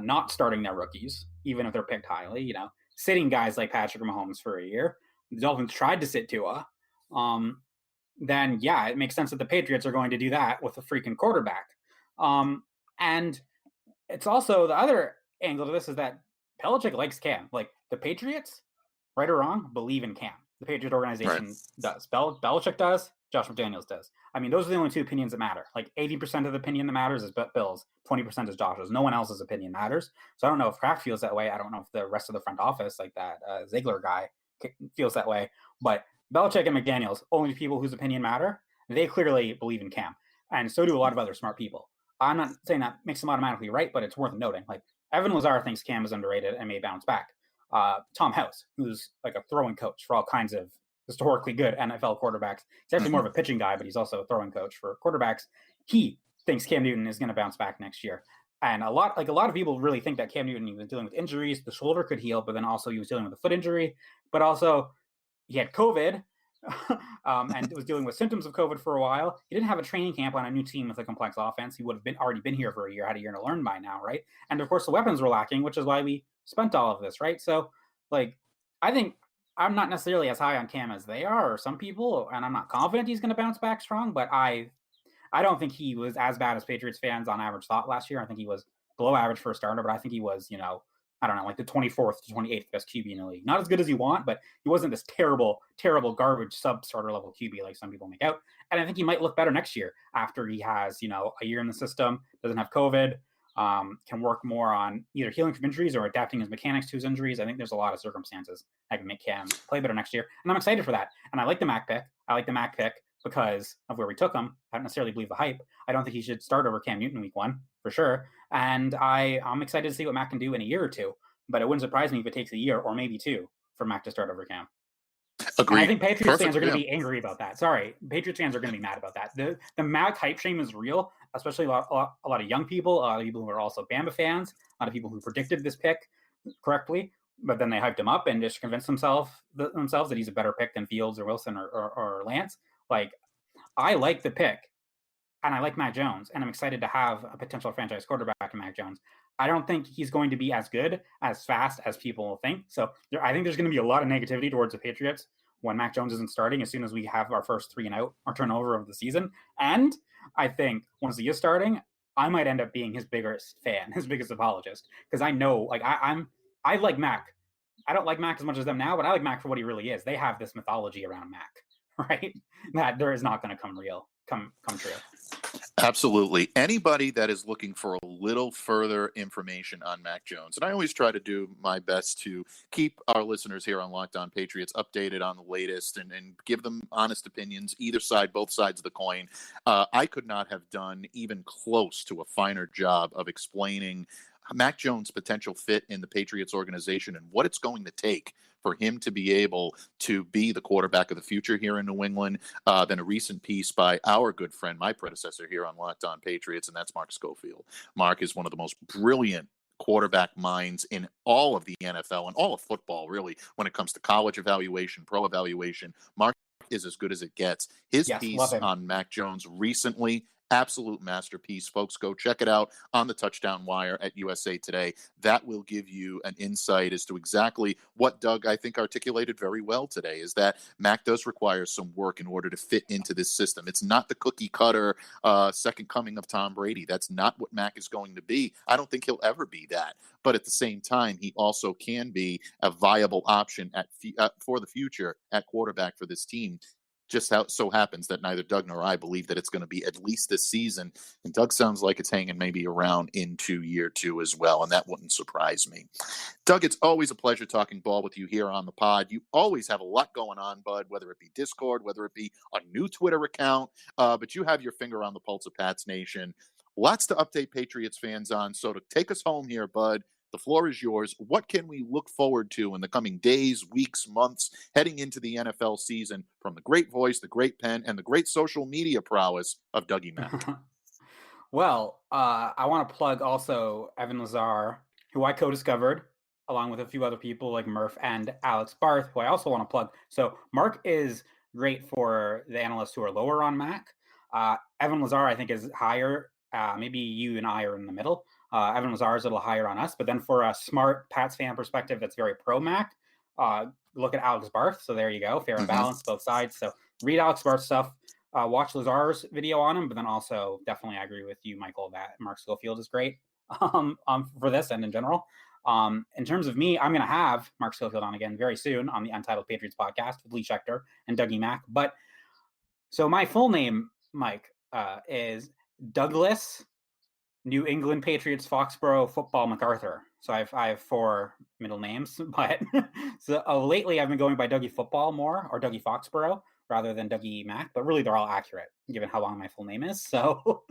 not starting their rookies, even if they're picked highly, sitting guys like Patrick Mahomes for a year. The Dolphins tried to sit Tua. Then, yeah, it makes sense that the Patriots are going to do that with a freaking quarterback. And it's also, the other angle to this is that Belichick likes Cam. Like, the Patriots, right or wrong, believe in Cam. The Patriot organization does. Belichick does. Josh McDaniels does. I mean, those are the only two opinions that matter. Like, 80% of the opinion that matters is Bill's, 20% is Josh's. No one else's opinion matters. So I don't know if Kraft feels that way. I don't know if the rest of the front office, like that Ziegler guy, feels that way. But Belichick and McDaniels, only people whose opinion matter, they clearly believe in Cam. And so do a lot of other smart people. I'm not saying that makes them automatically right, but it's worth noting. Like, Evan Lazar thinks Cam is underrated and may bounce back. Tom House, who's like a throwing coach for all kinds of historically good NFL quarterbacks. He's actually more of a pitching guy, but he's also a throwing coach for quarterbacks. He thinks Cam Newton is going to bounce back next year. And a lot of people really think that Cam Newton, he was dealing with injuries, the shoulder could heal, but then also he was dealing with a foot injury, but also he had COVID and was dealing with symptoms of COVID for a while. He didn't have a training camp on a new team with a complex offense. He would have already been here for a year, had a year to learn by now, right? And of course, the weapons were lacking, which is why we spent all of this, right? So, like, I think I'm not necessarily as high on Cam as they are, or some people, and I'm not confident he's going to bounce back strong, but I don't think he was as bad as Patriots fans on average thought last year. I think he was below average for a starter, but I think he was, I don't know, like the 24th to 28th best QB in the league. Not as good as you want, but he wasn't this terrible, terrible garbage sub-starter level QB like some people make out. And I think he might look better next year after he has, a year in the system, doesn't have COVID, can work more on either healing from injuries or adapting his mechanics to his injuries. I think there's a lot of circumstances that can make Cam play better next year. And I'm excited for that. And I like the Mac pick. Because of where we took him. I don't necessarily believe the hype. I don't think he should start over Cam Newton week 1 for sure. And I'm excited to see what Mac can do in a year or two. But it wouldn't surprise me if it takes a year or maybe 2 for Mac to start over Cam. Agreed. And I think Patriots fans are going to Yeah. be angry about that. Sorry, Patriots fans are going to be mad about that. The Mac hype shame is real, especially a lot of young people, a lot of people who are also Bama fans, a lot of people who predicted this pick correctly, but then they hyped him up and just convinced themselves that he's a better pick than Fields or Wilson or Lance. Like, I like the pick, and I like Mac Jones, and I'm excited to have a potential franchise quarterback in Mac Jones. I don't think he's going to be as good, as fast as people think. So I think there's going to be a lot of negativity towards the Patriots when Mac Jones isn't starting as soon as we have our first 3-and-out or turnover of the season. And I think once he is starting, I might end up being his biggest fan, his biggest apologist, because I know, like, I like Mac. I don't like Mac as much as them now, but I like Mac for what he really is. They have this mythology around Mac, right? That there is not going to come true. Absolutely. Anybody that is looking for a little further information on Mac Jones, and I always try to do my best to keep our listeners here on Locked On Patriots updated on the latest and give them honest opinions, either side, both sides of the coin. I could not have done even close to a finer job of explaining Mac Jones' potential fit in the Patriots organization and what it's going to take for him to be able to be the quarterback of the future here in New England than a recent piece by our good friend, my predecessor here on Locked On Patriots, and that's Mark Schofield. Mark is one of the most brilliant quarterback minds in all of the NFL and all of football, really, when it comes to college evaluation, pro evaluation. Mark is as good as it gets. His piece on Mac Jones recently, absolute masterpiece. Folks, go check it out on the Touchdown Wire at USA Today. That will give you an insight as to exactly what Doug, I think, articulated very well today, is that Mac does require some work in order to fit into this system. It's not the cookie cutter second coming of Tom Brady. That's not what Mac is going to be. I don't think he'll ever be that. But at the same time, he also can be a viable option for the future at quarterback for this team. Just how so happens that neither Doug nor I believe that it's going to be at least this season. And Doug sounds like it's hanging maybe around into year 2 as well. And that wouldn't surprise me. Doug, it's always a pleasure talking ball with you here on the pod. You always have a lot going on, bud, whether it be Discord, whether it be a new Twitter account. But you have your finger on the pulse of Pats Nation. Lots to update Patriots fans on. So to take us home here, bud, the floor is yours. What can we look forward to in the coming days, weeks, months, heading into the NFL season from the great voice, the great pen, and the great social media prowess of Dougie Mack? Well, I want to plug also Evan Lazar, who I co-discovered, along with a few other people like Murph and Alex Barth, who I also want to plug. So Mark is great for the analysts who are lower on Mac. Evan Lazar, I think, is higher. Maybe you and I are in the middle. Evan Lazar is a little higher on us. But then for a smart Pats fan perspective that's very pro-Mac, look at Alex Barth. So there you go. Fair and balanced, both sides. So read Alex Barth's stuff. Watch Lazar's video on him. But then also, definitely I agree with you, Michael, that Mark Schofield is great for this and in general. In terms of me, I'm going to have Mark Schofield on again very soon on the Untitled Patriots podcast with Lee Schechter and Dougie Mack. But so my full name, Mike, is Douglas New England Patriots Foxborough Football MacArthur. So I have 4 middle names, but so lately I've been going by Dougie Football more, or Dougie Foxborough rather than Dougie Mack, but really they're all accurate given how long my full name is. So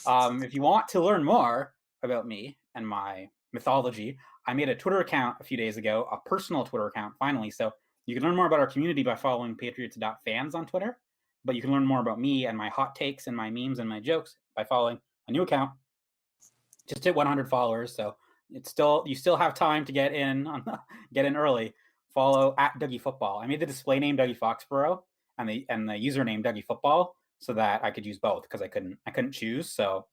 if you want to learn more about me and my mythology, I made a Twitter account a few days ago, a personal Twitter account finally. So you can learn more about our community by following patriots.fans on Twitter, but you can learn more about me and my hot takes and my memes and my jokes by following a new account. Just hit 100 followers, so you still have time to get in early. Follow at Dougie Football. I made the display name Dougie Foxborough and the username Dougie Football so that I could use both because I couldn't choose. So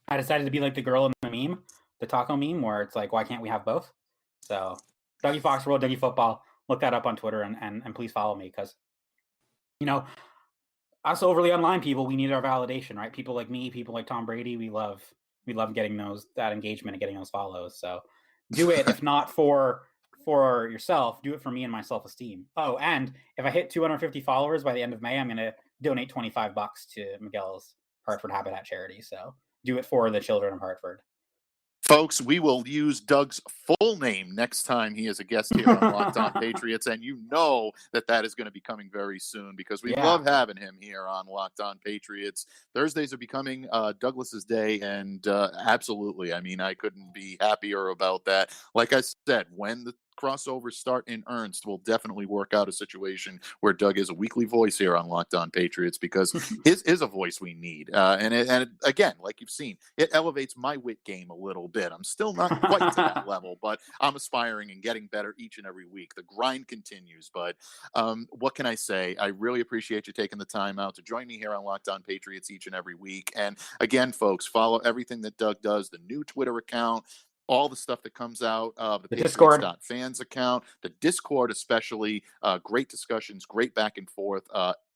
I decided to be like the girl in the meme, the taco meme, where it's like, why can't we have both? So Dougie Foxborough, Dougie Football. Look that up on Twitter and please follow me because us overly online people, we need our validation, right? People like me, people like Tom Brady, we love getting that engagement and getting those follows. So do it. If not for yourself, do it for me and my self-esteem. Oh, and if I hit 250 followers by the end of May, I'm going to donate $25 to Miguel's Hartford Habitat charity. So do it for the children of Hartford. Folks, we will use Doug's full name next time he is a guest here on Locked On Patriots, and you know that is going to be coming very soon because we love having him here on Locked On Patriots. Thursdays are becoming Douglas's day, and absolutely, I mean, I couldn't be happier about that. Like I said, when the crossovers start in earnest, we'll definitely work out a situation where Doug is a weekly voice here on Locked On Patriots, because his is a voice we need. And again, like you've seen, it elevates my wit game a little bit. I'm still not quite to that level, but I'm aspiring and getting better each and every week. The grind continues, but what can I say? I really appreciate you taking the time out to join me here on Locked On Patriots each and every week. And again, folks, follow everything that Doug does, the new Twitter account, all the stuff that comes out of the Discord Patriots.fans account, the Discord especially, great discussions, great back and forth,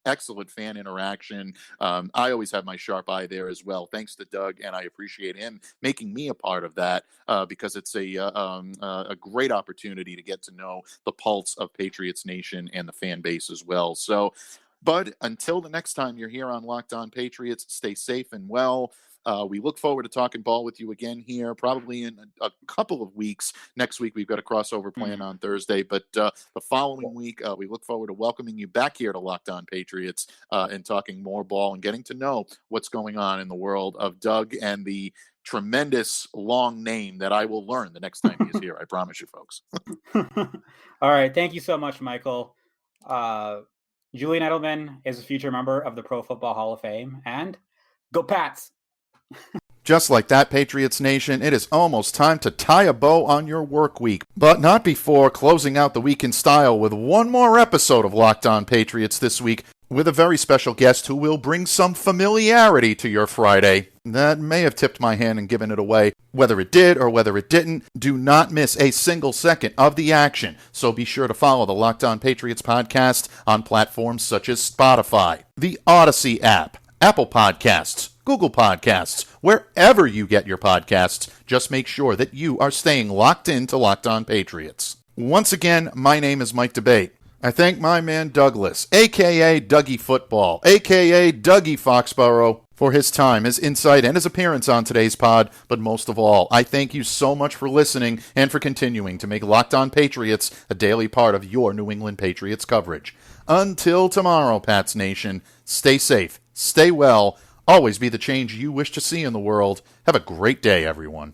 excellent fan interaction. I always have my sharp eye there as well, thanks to Doug, and I appreciate him making me a part of that, because it's a great opportunity to get to know the pulse of Patriots Nation and the fan base as well. So, Bud, until the next time you're here on Locked On Patriots, stay safe and well. We look forward to talking ball with you again here, probably in a couple of weeks. Next week, we've got a crossover plan on Thursday, but the following week, we look forward to welcoming you back here to Locked On Patriots and talking more ball and getting to know what's going on in the world of Doug and the tremendous long name that I will learn the next time he is here. I promise you, folks. All right. Thank you so much, Michael. Julian Edelman is a future member of the Pro Football Hall of Fame, and go Pats! Just like that, Patriots Nation, it is almost time to tie a bow on your work week. But not before closing out the week in style with one more episode of Locked On Patriots this week, with a very special guest who will bring some familiarity to your Friday. That may have tipped my hand and given it away. Whether it did or whether it didn't, do not miss a single second of the action. So be sure to follow the Locked On Patriots podcast on platforms such as Spotify, the Odyssey app, Apple Podcasts, Google Podcasts, wherever you get your podcasts. Just make sure that you are staying locked in to Locked On Patriots. Once again, my name is Mike Debate. I thank my man Douglas, a.k.a. Dougie Football, a.k.a. Dougie Foxborough, for his time, his insight, and his appearance on today's pod. But most of all, I thank you so much for listening and for continuing to make Locked On Patriots a daily part of your New England Patriots coverage. Until tomorrow, Pats Nation, stay safe, stay well, always be the change you wish to see in the world. Have a great day, everyone.